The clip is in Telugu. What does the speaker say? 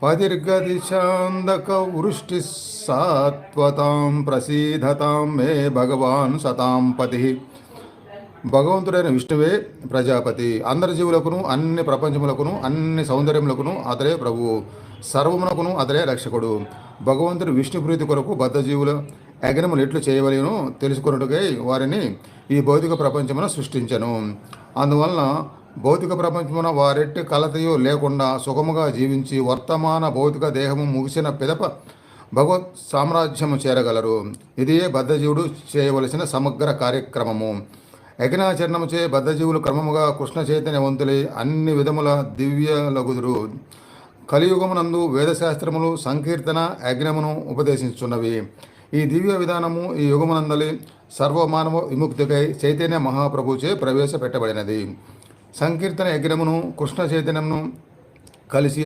పతిర్గతిశాందక వృష్టి సాత్వతాం ప్రసీదతాం మే భగవాన్ సతాం పతి. భగవంతుడైన విష్ణువే ప్రజాపతి. అందరి జీవులకును అన్ని ప్రపంచములకును అన్ని సౌందర్యములకును అతడే ప్రభువు. సర్వమునకును అతడే రక్షకుడు. భగవంతుడు విష్ణు ప్రీతి కొరకు బద్ధజీవుల యజ్ఞములు ఎట్లు చేయవలేను తెలుసుకొనుటకై వారిని ఈ భౌతిక ప్రపంచమున సృష్టించను. అందువలన భౌతిక ప్రపంచమున వారెట్టి కలతయో లేకుండా సుఖముగా జీవించి వర్తమాన భౌతిక దేహము ముగిసిన పిదప భగవత్ సామ్రాజ్యము చేరగలరు. ఇదే బద్ధజీవుడు చేయవలసిన సమగ్ర కార్యక్రమము. యజ్ఞాచరణముచే బద్ధజీవులు క్రమముగా కృష్ణ చైతన్యవంతులై అన్ని విధముల దివ్యలగుదురు. కలియుగమునందు వేదశాస్త్రములు సంకీర్తన యజ్ఞమును ఉపదేశించున్నవి. ఈ దివ్య విధానము ఈ యుగమునందలి సర్వమానవ విముక్తికై చైతన్య మహాప్రభుచే ప్రవేశపెట్టబడినది. సంకీర్తన యజ్ఞమును కృష్ణ చైతన్యమును కలిసి